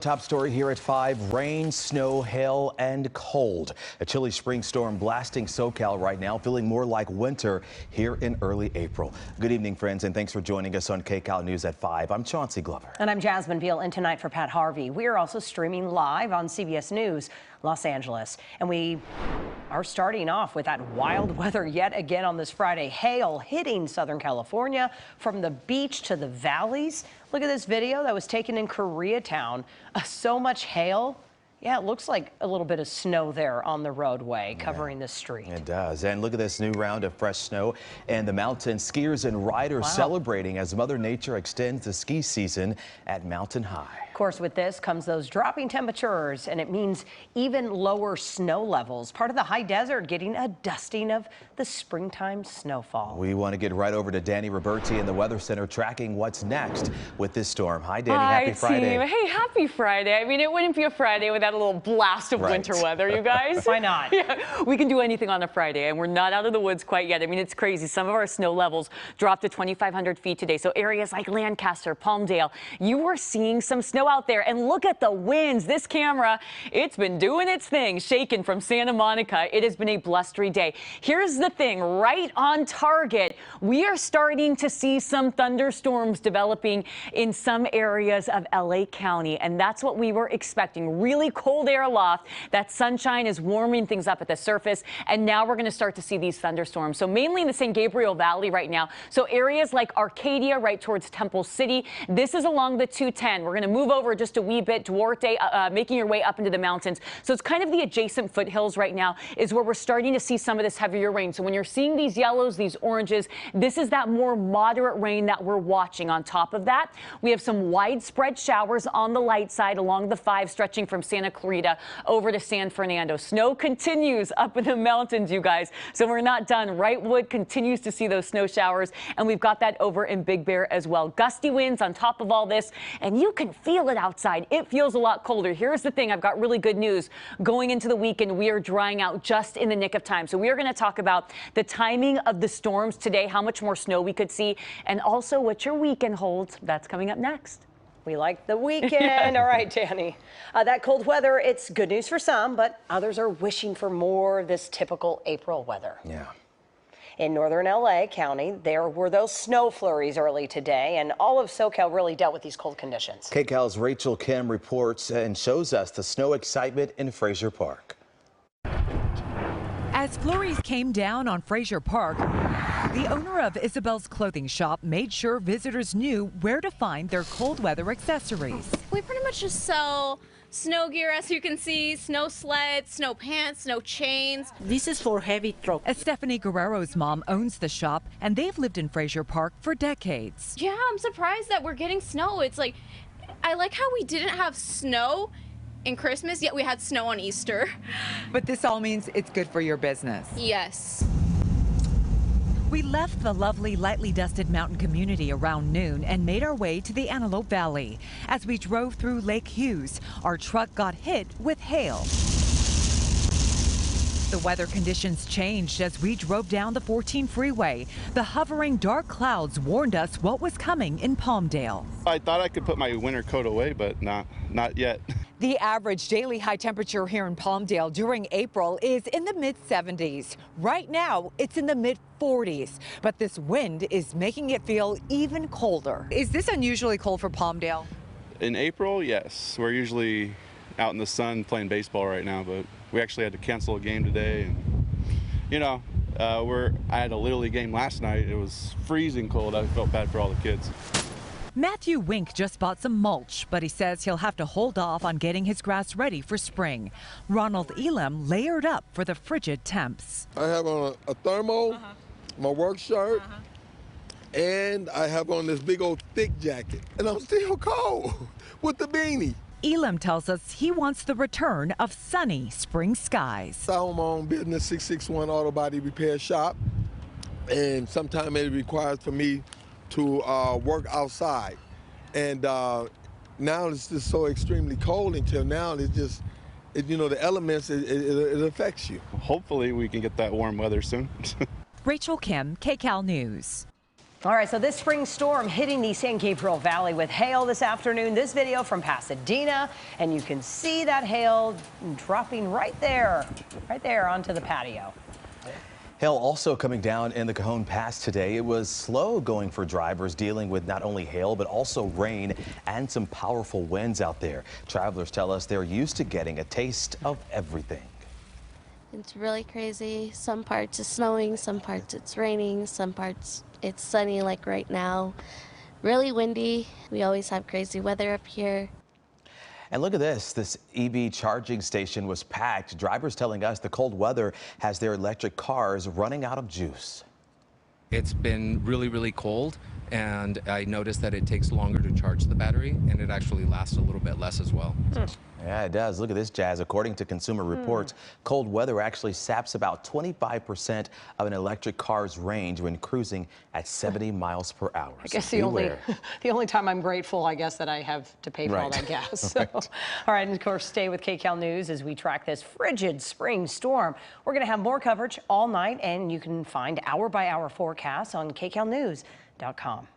Top story here at 5, rain, snow, hail, and cold. A chilly spring storm blasting SoCal right now, feeling more like winter here in early April. Good evening, friends, and thanks for joining us on KCAL News at 5. I'm Chauncey Glover. And I'm Jasmine Beal, and tonight for Pat Harvey. We are also streaming live on CBS News Los Angeles. And we are starting off with that wild weather yet again on this Friday. Hail hitting Southern California from the beach to the valleys. Look at this video that was taken in Koreatown. So much hail. Yeah, it looks like a little bit of snow there on the roadway covering the street. It does. And look at this new round of fresh snow and the mountain. Skiers and riders celebrating as Mother Nature extends the ski season at Mountain High. Of course, with this comes those dropping temperatures, and it means even lower snow levels. Part of the high desert getting a dusting of the springtime snowfall. We want to get right over to Danny Roberti in the Weather Center tracking what's next with this storm. Hi, Danny. Happy Friday. Team. Hey, happy Friday. I mean, it wouldn't be a Friday without a little blast of winter weather, you guys. Why not? Yeah, we can do anything on a Friday, and we're not out of the woods quite yet. I mean, it's crazy. Some of our snow levels dropped to 2,500 feet today. So areas like Lancaster, Palmdale, you were seeing some snow out there. And look at the winds. This camera, it's been doing its thing, shaking from Santa Monica. It has been a blustery day. Here's the thing, right on target, we are starting to see some thunderstorms developing in some areas of LA County, and that's what we were expecting. Really cold air aloft. That sunshine is warming things up at the surface, and now we're going to start to see these thunderstorms. So mainly in the San Gabriel Valley right now. So areas like Arcadia, right towards Temple City. This is along the 210. We're going to move over just a wee bit, Duarte, making your way up into the mountains. So it's kind of the adjacent foothills right now is where we're starting to see some of this heavier rain. So when you're seeing these yellows, these oranges, this is that more moderate rain that we're watching. On top of that, we have some widespread showers on the light side along the 5, stretching from Santa Clarita over to San Fernando. Snow continues up in the mountains, you guys. So we're not done. Wrightwood continues to see those snow showers, and we've got that over in Big Bear as well. Gusty winds on top of all this, and you can feel it outside. It feels a lot colder. Here's the thing. I've got really good news. Going into the weekend, we are drying out just in the nick of time. So we are going to talk about the timing of the storms today, how much more snow we could see, and also what your weekend holds. That's coming up next. We like the weekend. All right, Danny. That cold weather, it's good news for some, but others are wishing for more of this typical April weather. Yeah. In northern LA County, there were those snow flurries early today, and all of SoCal really dealt with these cold conditions. KCAL's Rachel Kim reports and shows us the snow excitement in Frazier Park. As flurries came down on Frazier Park, the owner of Isabel's clothing shop made sure visitors knew where to find their cold weather accessories. We pretty much just sell snow gear, as you can see, snow sleds, snow pants, snow chains. This is for heavy truck. Stephanie Guerrero's mom owns the shop, and they've lived in Frazier Park for decades. Yeah, I'm surprised that we're getting snow. It's like, I like how we didn't have snow in Christmas, yet we had snow on Easter. But this all means it's good for your business. Yes. We left the lovely, lightly dusted mountain community around noon and made our way to the Antelope Valley. As we drove through Lake Hughes, our truck got hit with hail. The weather conditions changed as we drove down the 14 freeway. The hovering dark clouds warned us what was coming in Palmdale. I thought I could put my winter coat away, but not yet. The average daily high temperature here in Palmdale during April is in the mid-70s. Right now, it's in the mid-40s, but this wind is making it feel even colder. Is this unusually cold for Palmdale? In April, yes. We're usually out in the sun playing baseball right now, but we actually had to cancel a game today. And, you know, I had a Little League game last night. It was freezing cold. I felt bad for all the kids. Matthew Wink just bought some mulch, but he says he'll have to hold off on getting his grass ready for spring. Ronald Elam layered up for the frigid temps. I have on a thermal, my work shirt, and I have on this big old thick jacket. And I'm still cold with the beanie. Elam tells us he wants the return of sunny spring skies. I own my own business, 661 Auto Body Repair Shop, and sometimes it requires for me to work outside. And now it's just so extremely cold until now. It's just, you know, the elements, it affects you. Hopefully we can get that warm weather soon. Rachel Kim, KCAL News. All right, so this spring storm hitting the San Gabriel Valley with hail this afternoon. This video from Pasadena, and you can see that hail dropping right there onto the patio. Hail also coming down in the Cajon Pass today. It was slow going for drivers dealing with not only hail, but also rain and some powerful winds out there. Travelers tell us they're used to getting a taste of everything. It's really crazy. Some parts it's snowing, some parts it's raining, some parts it's sunny like right now. Really windy. We always have crazy weather up here. And look at this EV charging station was packed. Drivers telling us the cold weather has their electric cars running out of juice. It's been really, really cold, and I noticed that it takes longer to charge the battery, and it actually lasts a little bit less as well. Yeah, it does. Look at this, Jazz. According to Consumer Reports, cold weather actually saps about 25% of an electric car's range when cruising at 70 miles per hour. I guess the only time I'm grateful, I guess, that I have to pay for all that gas. So. All right, and of course, stay with KCAL News as we track this frigid spring storm. We're going to have more coverage all night, and you can find hour-by-hour forecasts on KCALnews.com.